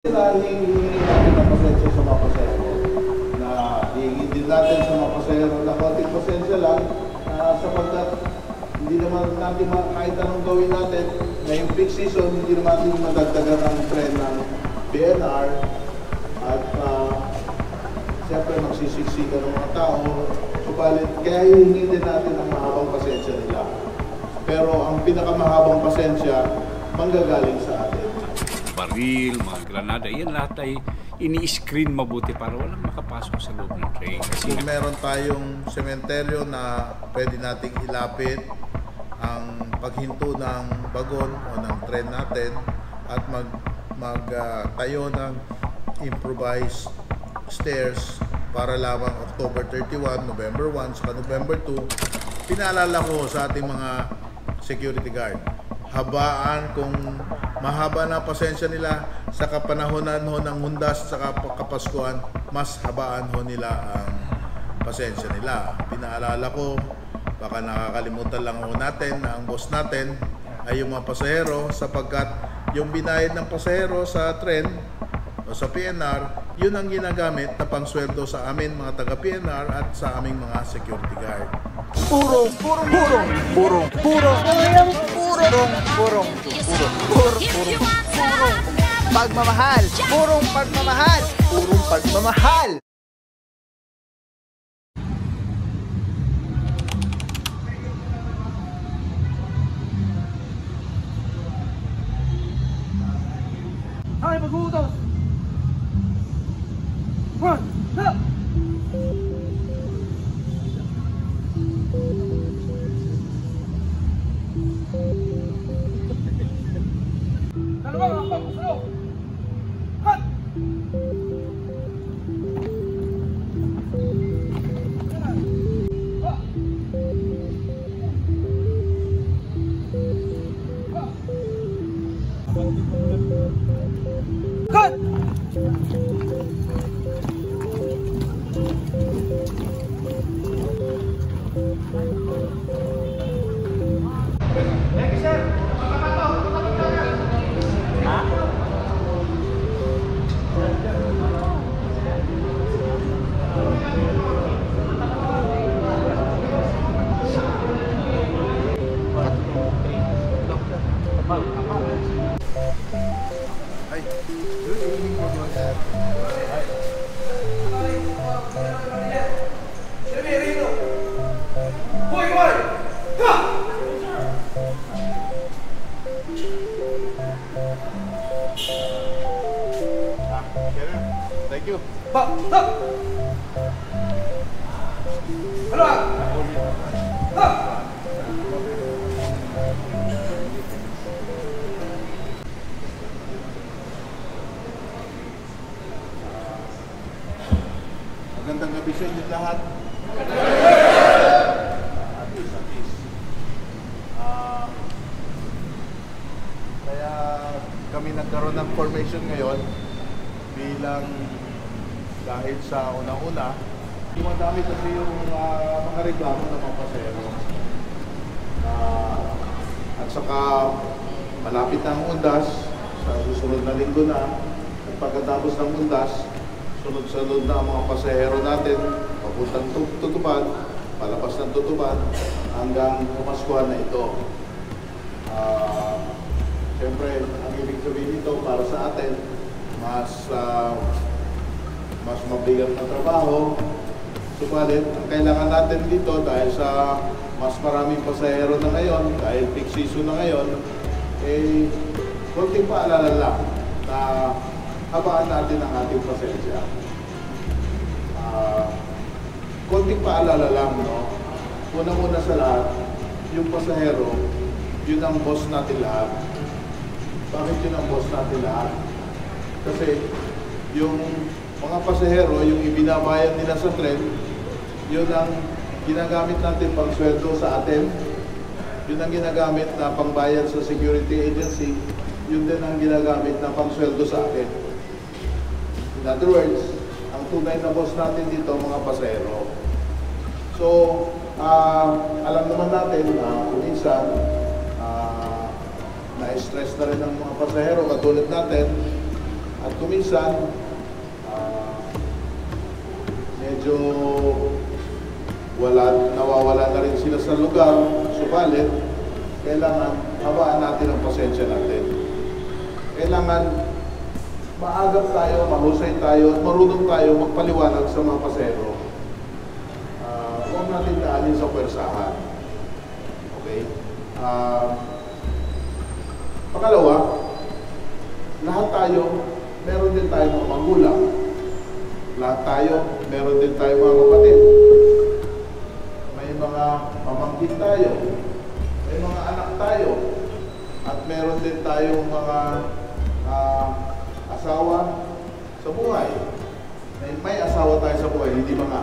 Hihingi natin ng pasensya sa mga pasahero na hihingi din natin sa mga pasahero na konting pasensya lang sapagkat hindi naman natin kahit anong gawin natin ngayong peak season, hindi naman natin madagdagan ang tren ng PNR at siyempre magsisiksikan ng mga tao. Subalit, kaya hihingi din natin ang mahabang pasensya nila. Pero ang pinakamahabang pasensya manggagaling sa atin. Baril, mga granada, yan lahat ay ini-screen mabuti para walang makapasok sa loob ng train. Kasi kung meron tayong sementeryo na pwede nating ilapit ang paghinto ng bagon o ng tren natin at magtayo ng improvised stairs para lamang October 31, November 1, saka November 2, pinaalala ko sa ating mga security guard. Habaan kung mahaba na pasensya nila sa kapanahonan ho ng hundas sa kapaskuhan, mas habaan ho nila ang pasensya nila. Pinaalala ko, baka nakakalimutan lang ho natin na ang boss natin ay yung mga pasahero sapagkat yung binayad ng pasahero sa tren o sa PNR, yun ang ginagamit na pangsweldo sa amin mga taga-PNR at sa aming mga security guard. Purong pagmamahal, purong pagmamahal. Ay, mag-uutos! One, up! Dalawa, hakbang, sulok! Cut! Cut! Ay, good evening po mga sir. Thank you. Ba! Stop! Ano ba? Stop! Magandang gabi sa inyo lahat. Kaya kami nagkaroon ng formation ngayon bilang dahil sa una-una, dumadami kasi yung mga reklamo ng mga pasahero. At saka malapit na ang undas, sa susunod na linggo na, at pagkatapos ng undas, sunod-sunod na ang mga pasahero natin, papuntang Tutuban, palabas ng Tutuban, hanggang Pamaskuhan na ito. Siyempre, ang ibig sabihin nito para sa atin, mas mabigat na trabaho. Subalit, ang kailangan natin dito dahil sa mas maraming pasahero na ngayon, dahil peak season na ngayon, konting paalala lang na habaan natin ang ating pasensya. Konting paalala lang, no? Una-una sa lahat, yung pasahero, yun ang boss natin lahat. Bakit yun ang boss natin lahat? Kasi yung mga pasahero, yung ibinabayad nila sa tren, yun ang ginagamit natin pang sweldo sa atin. Yun ang ginagamit na pangbayad sa security agency. Yun din ang ginagamit na pang sweldo sa atin. In other words, ang tunay na boss natin dito, mga pasahero. So, alam naman natin na minsan, na-stress na rin ang mga pasahero katulad natin At kuminsan, medyo nawawala na rin sila sa lugar, subalit kailangan hawaan natin ang pasensya natin. Kailangan maagap tayo, mahusay tayo, at marunong tayo magpaliwanag sa mga pasero. Huwag natin daanin sa pwersahan. Okay? Pangalawa, lahat tayo, meron din tayo mga magulang. Lahat tayo, meron din tayo mga kapatid. May mga pamangkin tayo. May mga anak tayo. At meron din tayong mga asawa sa buhay. May asawa tayo sa buhay, hindi mga.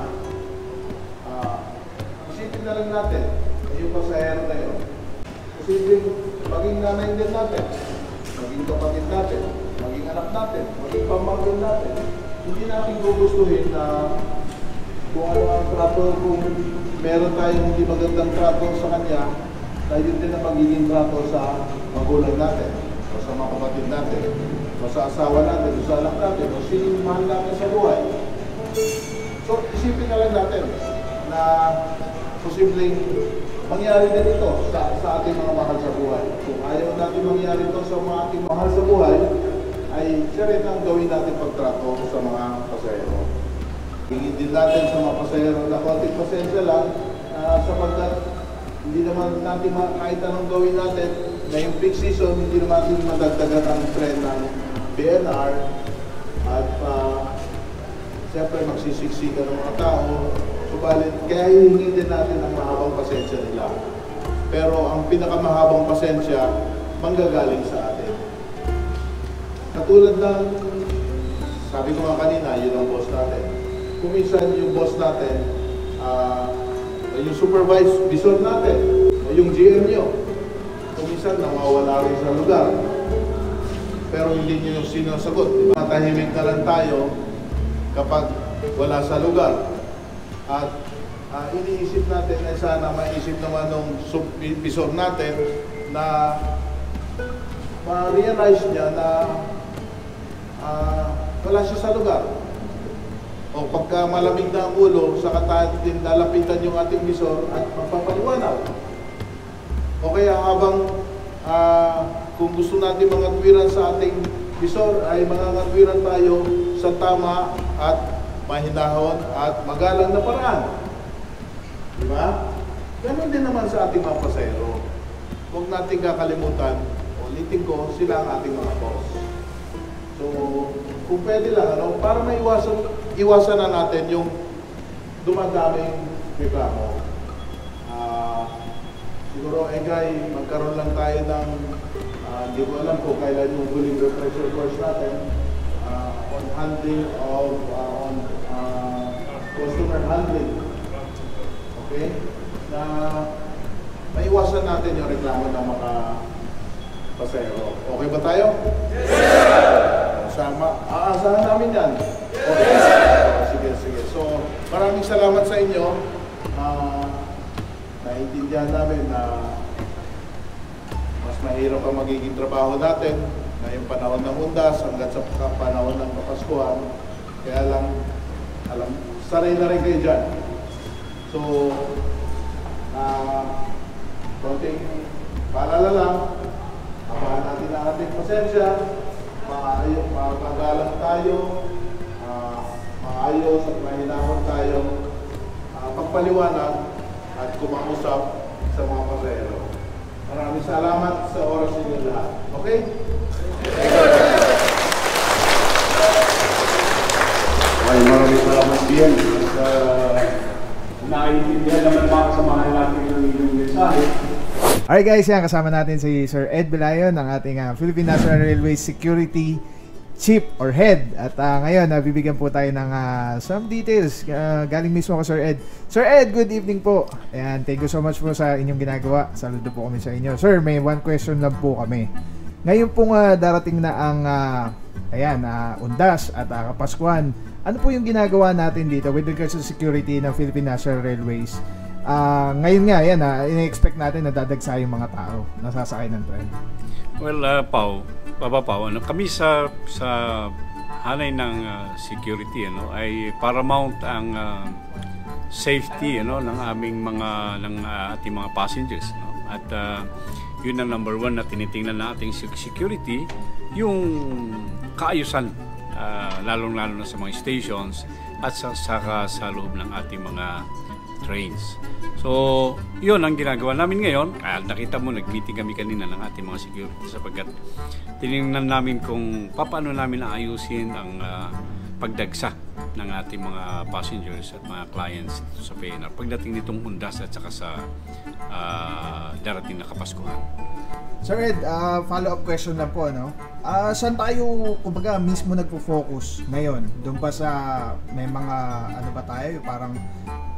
Isipin na lang natin, yung pasahero na yun. Isipin, maging nanay din natin, maging kapatid natin, maging anak natin, maging pamangkin natin. Hindi natin gugustuhin na kung ano ang trato, kung meron tayong hindi magandang trato sa kanya, na yun din ang magiging trato sa magulang natin, o sa mga kapatid natin, o sa asawa natin, o sa anak natin, o sino mahal natin sa buhay. So, isipin na lang natin na posibleng mangyari din ito sa ating mga mahal sa buhay. Kung ayaw natin mangyari ito sa mga ating mahal sa buhay, ay siya rin ang gawin natin pagtrato sa mga pasahero. Hingin din natin sa mga pasahero na konting pasensya lang sapagkat hindi naman natin kahit anong gawin natin na yung peak season, hindi naman natin madagdagan ang trend ng PNR at siyempre magsisiksikan ng mga tao. Subalit, kaya hihingin din natin ang mahabang pasensya nila. Pero ang pinakamahabang pasensya, manggagaling sa atin. Katulad ng, sabi ko nga kanina, yun ang boss natin. Kung minsan yung boss natin, yung supervisor natin, o yung GM nyo, kung minsan nawawala rin sa lugar. Pero hindi nyo yung sinasagot. Matahimik na lang tayo kapag wala sa lugar. At iniisip natin na sana maisip naman ng supervisor natin na ma-realize niya na wala siya sa lugar. O pagka malamig na ang ulo, saka natin lalapitan yung ating visor at magpapaliwanag. O kaya habang kung gusto natin mga katwiran sa ating visor, ay mga katwiran tayo sa tama at mahinahon at magalang na paraan. Diba? Ganun din naman sa ating mga pasahero. Huwag natin kakalimutan, ulitin ko, sila ang ating mga boss. So, kung pwede lang, para iwasan na natin yung dumadaming reklamo. Siguro, Egay, magkaroon lang tayo ng, hindi ko alam kung kailan yung huling refresher course natin on handling of, customer handling. Okay? Na maiwasan natin yung reklamo ng mga pasahero. Okay ba tayo? Yes, sir! Aasahan namin yan. Okay? Sige. So, maraming salamat sa inyo. Naiintindihan namin na mas mahirap ang magiging trabaho natin ngayong panahon ng undas hanggang sa panahon ng Kapaskuhan. Kaya lang, sanay na rin kayo dyan. So, konting paalala lang, apahan natin ang ating pasensya, magalang tayo, maayos at mahinahon tayo, pagpaliwanag at kumausap sa mga pasahero. Maraming salamat sa oras ninyo lahat. Okay? Ay, maraming salamat din. Naiintindihan naman mga kasamahan natin yung inyong mensahe. Alright guys, yan, kasama natin si Sir Ed Belayon, ang ating Philippine National Railway Security Chief or Head. At ngayon, bibigyan po tayo ng some details galing mismo ko Sir Ed. Sir Ed, good evening po. Ayan, thank you so much po sa inyong ginagawa. Saludo po kami sa inyo. Sir, may one question lang po kami. Ngayon pong darating na ang Undas at Kapaskuhan. Ano po yung ginagawa natin dito with regards to security ng Philippine National Railways? Ngayon nga, yan, ina-expect natin na dadagsa yung mga tao na sasakay ng tren. Well, Pao, kami sa hanay ng security ay paramount ang safety ng aming ating mga passengers, at yun ang number one na tinitingnan nating security, yung kaayusan, lalong-lalo na sa mga stations at saka sa loob ng ating mga trains. So, yun ang ginagawa namin ngayon. Nakita mo, nag-meeting kami kanina ng ating mga security sapagkat tinignan namin kung paano namin aayusin ang pagdagsa ng ating mga passengers at mga clients dito sa PNR pagdating nitong undas at saka sa darating na Kapaskuhan. Sir Ed, follow-up question lang po, saan tayo, kumbaga, mismo nagpo-focus ngayon? Doon pa sa, may mga, ano ba tayo, parang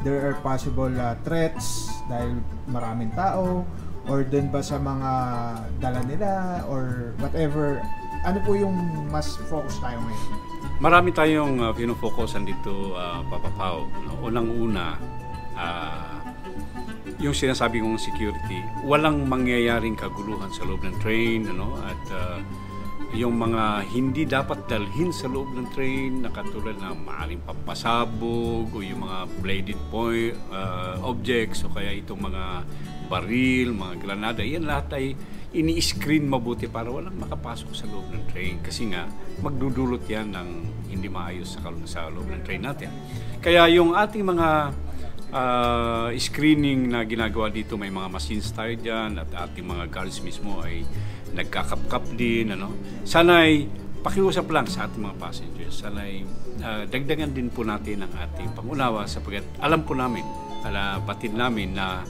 there are possible threats dahil maraming tao, or doon ba sa mga dala nila, or whatever, ano po yung mas focus tayo ngayon? Marami tayong pino-focusan dito, Papa Pao. Unang-una, yung sinasabi kong security, walang mangyayaring kaguluhan sa loob ng train, at yung mga hindi dapat dalhin sa loob ng train na katulad ng maaaring pampasabog o yung mga bladed point objects o kaya itong mga baril, mga granada, yan lahat ay ini-screen mabuti para walang makapasok sa loob ng train kasi nga magdudulot yan ng hindi maayos sa loob ng train natin. Kaya yung ating mga screening na ginagawa dito, may mga machines tayo dyan at ating mga guards mismo ay nagkakapkap din. Sana'y pakiusap lang sa ating mga passengers. Sana'y dagdagan din po natin ang ating pangunawa sapagkat alam po namin, batid namin na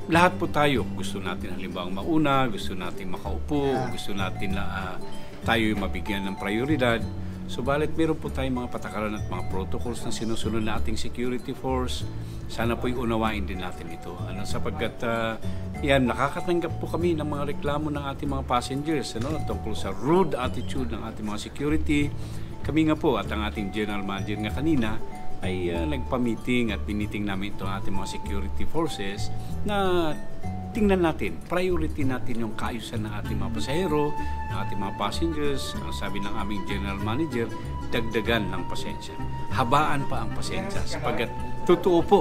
lahat po tayo gusto natin halimbawa mauna, gusto natin makaupo, gusto natin na tayo mabigyan ng prioridad. Subalit meron po tayong mga patakaran at mga protocols na sinusunod na ating security force. Sana po'y unawain din natin ito. Sapagkat nakakatanggap po kami ng mga reklamo ng ating mga passengers tungkol sa rude attitude ng ating mga security. Kami nga po at ang ating general manager nga kanina ay nagpa-meeting at biniting namin itong ating mga security forces na tingnan natin, priority natin yung kaayusan ng ating mga pasahero, ng ating mga passengers. Ang sabi ng aming general manager, dagdagan ng pasensya. Habaan pa ang pasensya sapagkat totoo po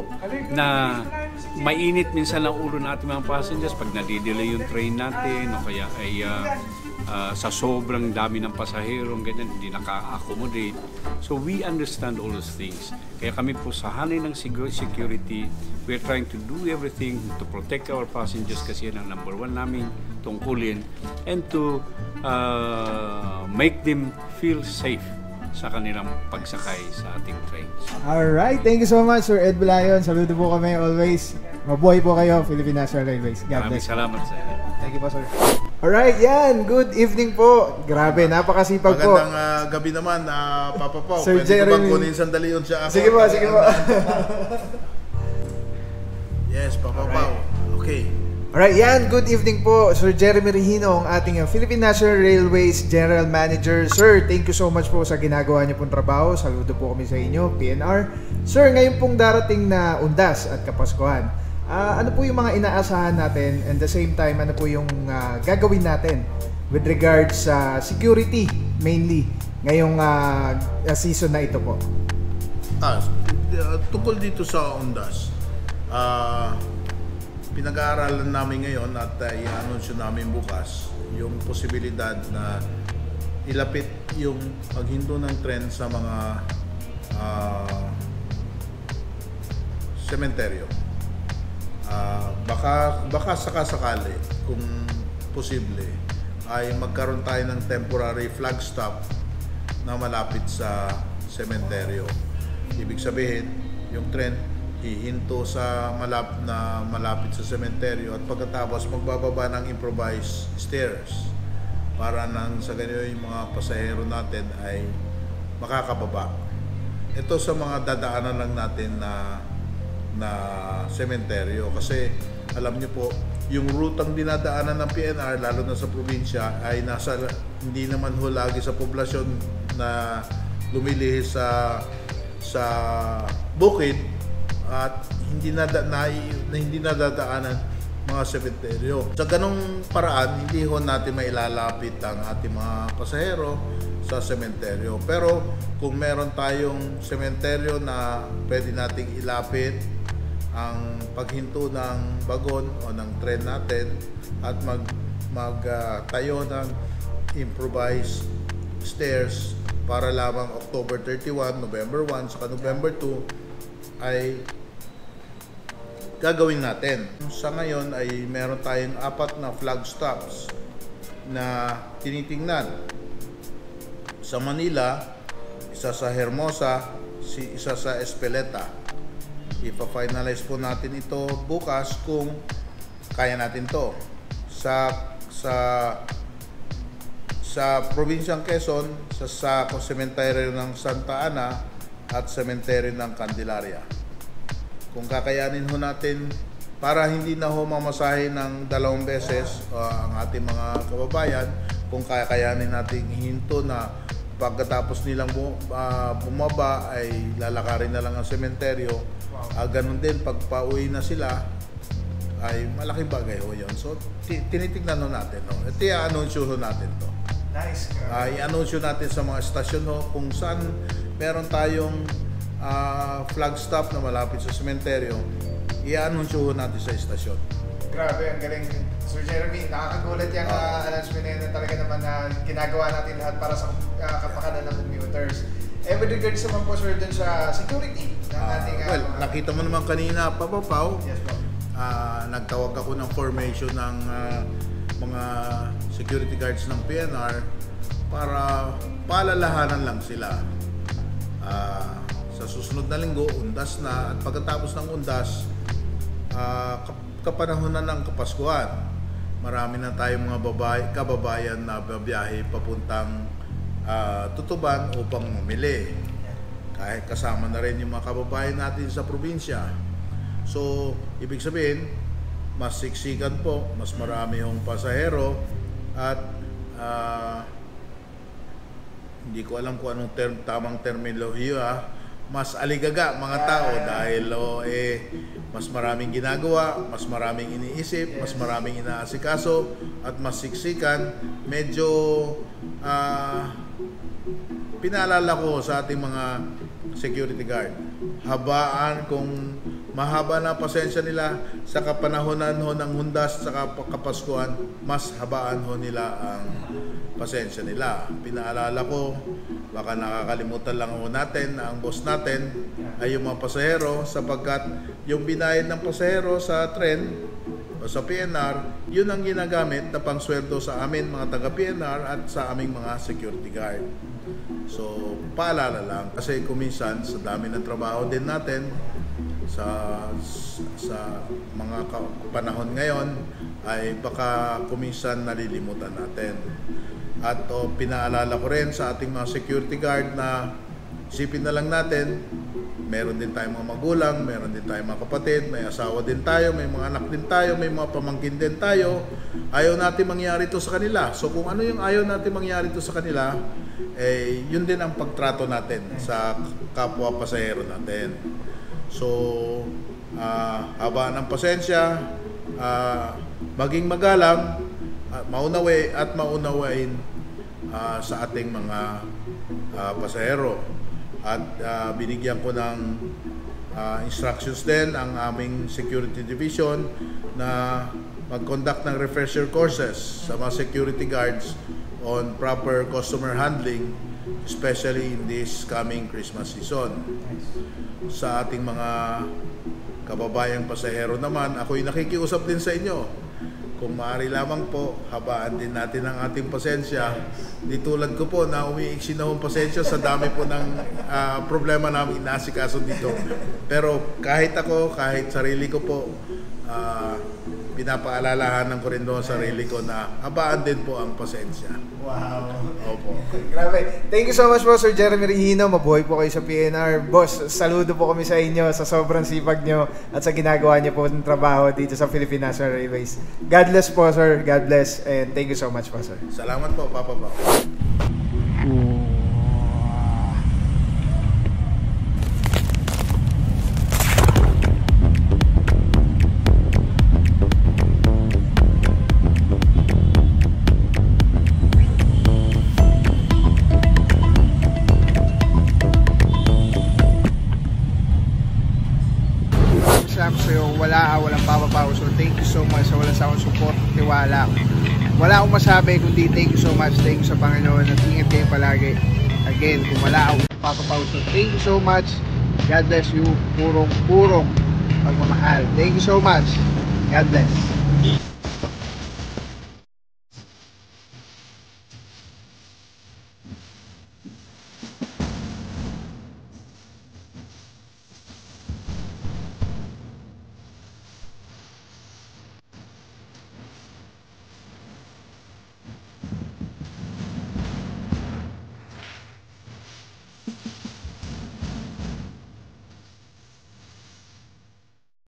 na mainit minsan ang ulo ng ating mga passengers pag nadidelay yung train natin o kaya ay sa sobrang dami ng pasahero, ganyan, hindi naka-accommodate. So we understand all those things. Kaya kami po sa hanay ng security, we're trying to do everything to protect our passengers kasi yan ang number one namin tungkulin and to make them feel safe sa kanilang pagsakay sa ating trains. Alright, thank you so much Sir Ed Belayon. Saludo po kami always. Mabuhay po kayo, Philippine National Railways. God bless. Salamat sa inyo. Thank you po, sir. Alright, yan. Good evening po. Grabe, napakasipag po. Magandang gabi naman, Papa Pao. Sir Pwede Jeremy. ko bang kunin sandali yun siya ako? Sige po, sige po. Yes, Papa Pao. Okay. Alright, yan. Good evening po, Sir Jeremy Regino, ang ating Philippine National Railways General Manager. Sir, thank you so much po sa ginagawa niyo pong trabaho. Saludo po kami sa inyo, PNR. Sir, ngayon pong darating na undas at Kapaskuhan. Ano po yung mga inaasahan natin and the same time, ano po yung gagawin natin with regards sa security mainly ngayong season na ito po? Tungkol dito sa undas, pinag-aaralan namin ngayon at i-anunsyo namin bukas yung posibilidad na ilapit yung paghinto ng tren sa mga sementeryo. Baka sakasakali kung posible ay magkaroon tayo ng temporary flag stop na malapit sa sementeryo. Ibig sabihin, yung tren hihinto sa malapit sa sementeryo at pagkatapos magbababa ng improvised stairs para nang sa ganyan yung mga pasahero natin ay makakababa. Ito sa mga dadaanan lang natin na sementeryo kasi alam niyo po yung rutang dinadaanan ng PNR lalo na sa probinsya ay hindi naman ho lagi sa poblasyon na lumilihis sa bukid at hindi nadadaanan mga sementeryo. Sa ganong paraan hindi ho natin mailalapit ang ating mga pasahero sa sementeryo. Pero kung meron tayong sementeryo na pwede nating ilapit ang paghinto ng bagon o ng tren natin at magtayo ng improvised stairs para lamang October 31, November 1, saka November 2 ay gagawin natin. Sa ngayon ay meron tayong 4 na flag stops na tinitingnan. Sa Manila, isa sa Hermosa, isa sa Espeleta. Ipa-finalize po natin ito bukas kung kaya natin to. Sa probinsyang Quezon, sa sementeryo ng Santa Ana at sementeryo ng Candelaria. Kung kakayanin ho natin para hindi na ho mamasahe ng 2 beses ang ating mga kababayan, kung kakayanin natin hinto na pagkatapos nilang bumaba ay lalakarin na lang ang sementeryo. Ganun din pag pauwi na sila ay malaking bagay ho yun. So tinitignan ho natin. No? At i-anunsyo ho natin to. Nice. I-anunsyo natin sa mga estasyon ho kung saan meron tayong flag stop na malapit sa sementeryo. I-anunsyo ho natin sa estasyon. Grabe, ang galing. Sir Jeremy, nakakagulat yung announcement na talaga naman na ginagawa natin lahat para sa kapakanan ng commuters. With regards naman po, sir, dun sa security ng ating... nakita mo naman kanina, Papapaw. Yes, po. Nagtawag ako ng formation ng mga security guards ng PNR para paalalahanan lang sila. Sa susunod na linggo, undas na, at pagkatapos ng undas, kapanahon na ng Kapaskuhan. Marami na tayong mga kababayan na babiyahe papuntang Tutuban upang mamili. Kahit kasama na rin yung mga kababayan natin sa probinsya. So, ibig sabihin, mas siksikan po, mas marami yung pasahero at hindi ko alam kung anong tamang terminolohiya, mas aligaga mga tao dahil mas maraming ginagawa, mas maraming iniisip, mas maraming inaasikaso at mas siksikan. Medyo pinaalala ko sa ating mga security guard, habaan kung mahaba na pasensya nila sa kapanahonan ho ng hundas sa Kapaskuhan, mas habaan ho nila ang pasensya nila. Pinaalala ko, baka nakakalimutan lang ho natin na ang boss natin ay yung mga pasahero, sapagkat yung binayad ng pasahero sa tren o sa PNR, yun ang ginagamit na pangsweldo sa amin mga taga-PNR at sa aming mga security guard. So, paalala lang kasi kuminsan sa dami ng trabaho din natin sa mga panahon ngayon ay baka kuminsan nalilimutan natin. At pinaalala ko rin sa ating mga security guard na isipin na lang natin, meron din tayong mga magulang, meron din tayong mga kapatid, may asawa din tayo, may mga anak din tayo, may mga pamangkin din tayo. Ayaw natin mangyari ito sa kanila. So kung ano yung ayaw natin mangyari ito sa kanila, yun din ang pagtrato natin sa kapwa pasahero natin. So, haba ng pasensya, maging magalang, maunawain sa ating mga pasahero. At binigyan ko ng instructions din ang aming security division na mag-conduct ng refresher courses sa mga security guards on proper customer handling, especially in this coming Christmas season. Sa ating mga kababayang pasahero naman, ako'y nakikiusap din sa inyo. Kung maaari lamang po, habaan din natin ang ating pasensya. Di tulad ko po na umiiksi na hong pasensya sa dami po ng problema namin inaasikaso dito. Pero kahit ako, kahit sarili ko po, pinapaalalahanan ko rin doon sa sarili ko na habaan din po ang pasensya. Wow. Opo. Grabe. Thank you so much po, Sir Jeremy Regino. Mabuhay po kayo sa PNR. Boss, saludo po kami sa inyo sa sobrang sipag nyo at sa ginagawa nyo po ng trabaho dito sa Philippine National Railways. God bless po, sir. God bless. And thank you so much po, sir. Salamat po, Papa Bao. masabi kundi thank you so much. Thank you sa Panginoon at ingat kayo palagi. Again, kung wala ako papapauso, thank you so much. God bless you. Purong pagmamahal. Thank you so much. God bless.